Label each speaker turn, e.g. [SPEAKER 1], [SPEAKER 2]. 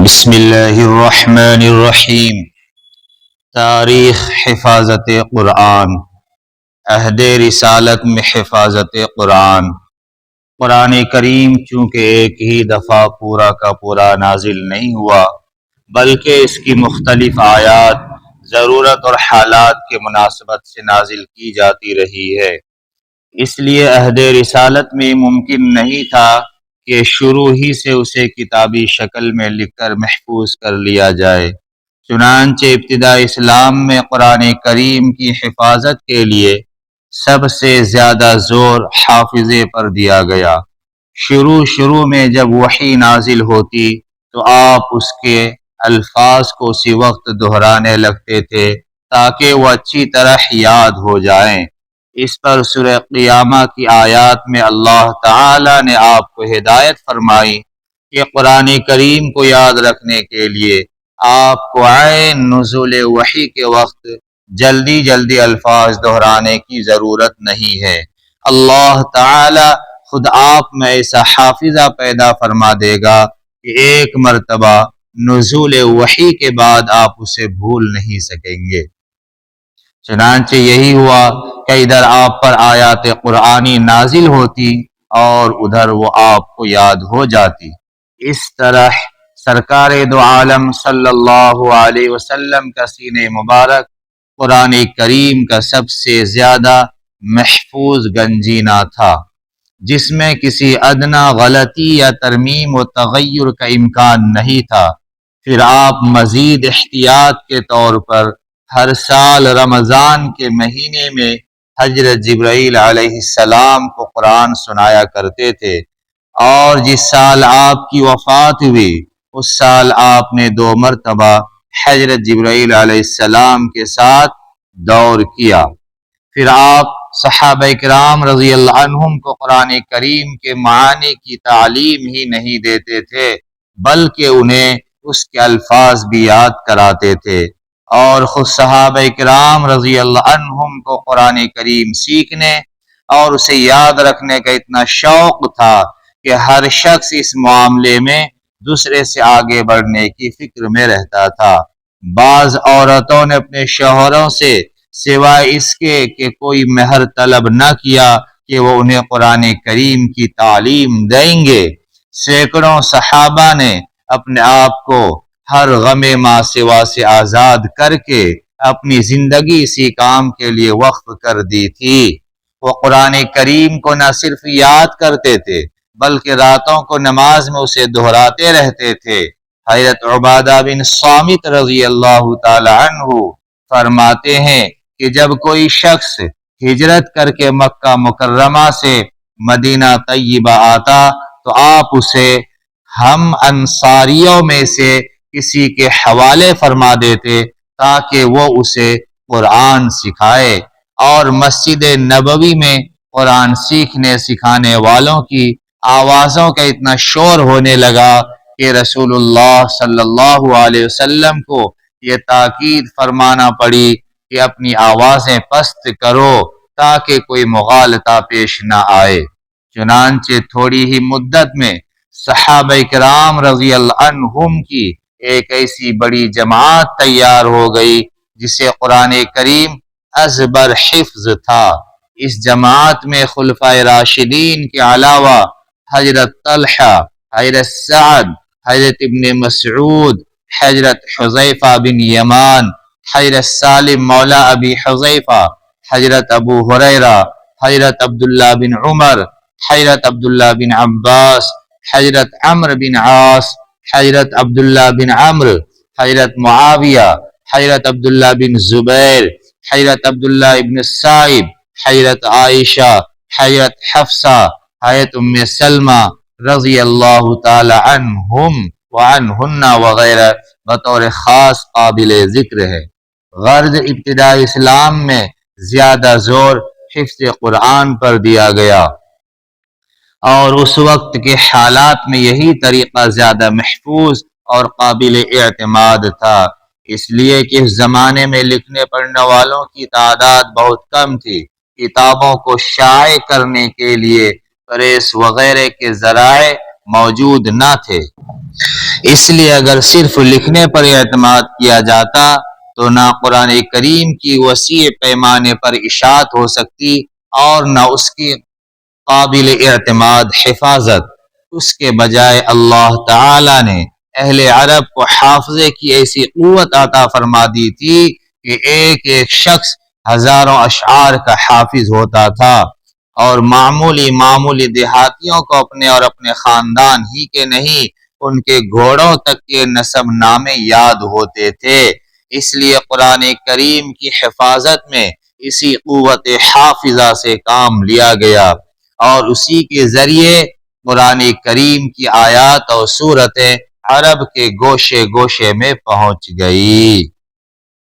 [SPEAKER 1] بسم اللہ الرحمن الرحیم۔ تاریخ حفاظت قرآن، عہد رسالت میں حفاظت قرآن۔ قرآن کریم چونکہ ایک ہی دفعہ پورا کا پورا نازل نہیں ہوا، بلکہ اس کی مختلف آیات ضرورت اور حالات کے مناسبت سے نازل کی جاتی رہی ہے، اس لیے عہد رسالت میں ممکن نہیں تھا کہ شروع ہی سے اسے کتابی شکل میں لکھ کر محفوظ کر لیا جائے۔ چنانچہ ابتدا اسلام میں قرآن کریم کی حفاظت کے لیے سب سے زیادہ زور حافظے پر دیا گیا۔ شروع میں جب وحی نازل ہوتی تو آپ اس کے الفاظ کو اسی وقت دہرانے لگتے تھے تاکہ وہ اچھی طرح یاد ہو جائیں۔ اس پر سورہ قیامہ کی آیات میں اللہ تعالی نے آپ کو ہدایت فرمائی کہ قرآن کریم کو یاد رکھنے کے لیے آپ کو عین نزول وحی کے وقت جلدی الفاظ دہرانے کی ضرورت نہیں ہے۔ اللہ تعالی خود آپ میں ایسا حافظہ پیدا فرما دے گا کہ ایک مرتبہ نزول وحی کے بعد آپ اسے بھول نہیں سکیں گے۔ چنانچہ یہی ہوا کہ ادھر آپ پر آیات قرآنی نازل ہوتی اور ادھر وہ آپ کو یاد ہو جاتی۔ اس طرح سرکار دو عالم صلی اللہ علیہ وسلم کا سینہ مبارک قرآن کریم کا سب سے زیادہ محفوظ گنجینہ تھا، جس میں کسی ادنا غلطی یا ترمیم و تغیر کا امکان نہیں تھا۔ پھر آپ مزید احتیاط کے طور پر ہر سال رمضان کے مہینے میں حضرت جبرائیل علیہ السلام کو قرآن سنایا کرتے تھے، اور جس سال آپ کی وفات ہوئی اس سال آپ نے 2 مرتبہ حضرت جبرائیل علیہ السلام کے ساتھ دور کیا۔ پھر آپ صحابہ کرام رضی اللہ عنہم کو قرآن کریم کے معانی کی تعلیم ہی نہیں دیتے تھے، بلکہ انہیں اس کے الفاظ بھی یاد کراتے تھے، اور خود صحابہ کرام رضی اللہ عنہم کو قرآن کریم سیکھنے اور اسے یاد رکھنے کا اتنا شوق تھا کہ ہر شخص اس معاملے میں دوسرے سے آگے بڑھنے کی فکر میں رہتا تھا۔ بعض عورتوں نے اپنے شوہروں سے سوائے اس کے کہ کوئی مہر طلب نہ کیا کہ وہ انہیں قرآن کریم کی تعلیم دیں گے۔ سینکڑوں صحابہ نے اپنے آپ کو ہر غم ماں سوا سے آزاد کر کے اپنی زندگی اسی کام کے لیے وقف کر دی تھی۔ وہ قرآن کریم کو نہ صرف یاد کرتے تھے بلکہ راتوں کو نماز میں اسے دہراتے رہتے تھے۔ حضرت عبادہ بن صامت رضی اللہ تعالی عنہ فرماتے ہیں کہ جب کوئی شخص ہجرت کر کے مکہ مکرمہ سے مدینہ طیبہ آتا تو آپ اسے ہم انصاریوں میں سے کسی کے حوالے فرما دیتے تاکہ وہ اسے قرآن سکھائے، اور مسجد نبوی میں قرآن سیکھنے سکھانے والوں کی آوازوں کا اتنا شور ہونے لگا کہ رسول اللہ صلی اللہ علیہ وسلم کو یہ تاکید فرمانا پڑی کہ اپنی آوازیں پست کرو تاکہ کوئی مغالطہ پیش نہ آئے۔ چنانچہ تھوڑی ہی مدت میں صحابہ کرام رضی اللہ عنہم کی ایک ایسی بڑی جماعت تیار ہو گئی جسے قرآن کریم ازبر حفظ تھا۔ اس جماعت میں خلفائے راشدین کے علاوہ حضرت طلحہ، حضرت سعد، حضرت ابن مسعود، حضرت حذیفہ بن یمان، حضرت سالم مولا ابی حذیفہ، حضرت ابو ہریرہ، حضرت عبداللہ بن عمر، حضرت عبداللہ بن عباس، حضرت عمرو بن عاص، حضرت عبداللہ بن عمرو، حضرت معاویہ، حضرت عبداللہ بن زبیر، حضرت عبداللہ بن سائب، حضرت عائشہ، حضرت حفصہ، حضرت ام سلمہ رضی اللہ تعالی عنہم وعنہن وغیرہ بطور خاص قابل ذکر ہے۔ غرض ابتدا اسلام میں زیادہ زور حفظ قرآن پر دیا گیا، اور اس وقت کے حالات میں یہی طریقہ زیادہ محفوظ اور قابل اعتماد تھا، اس لیے کہ اس زمانے میں لکھنے پڑھنے والوں کی تعداد بہت کم تھی۔ کتابوں کو شائع کرنے کے لیے پریس وغیرہ کے ذرائع موجود نہ تھے، اس لیے اگر صرف لکھنے پر اعتماد کیا جاتا تو نہ قرآن کریم کی وسیع پیمانے پر اشاعت ہو سکتی اور نہ اس کی قابل اعتماد حفاظت۔ اس کے بجائے اللہ تعالی نے اہل عرب کو حافظے کی ایسی قوت عطا فرما دی تھی کہ ایک ایک شخص ہزاروں اشعار کا حافظ ہوتا تھا، اور معمولی دیہاتیوں کو اپنے اور اپنے خاندان ہی کے نہیں، ان کے گھوڑوں تک کے نسب نامے یاد ہوتے تھے۔ اس لیے قرآن کریم کی حفاظت میں اسی قوت حافظہ سے کام لیا گیا، اور اسی کے ذریعے قرآن کریم کی آیات اور سورتیں عرب کے گوشے گوشے میں پہنچ گئی۔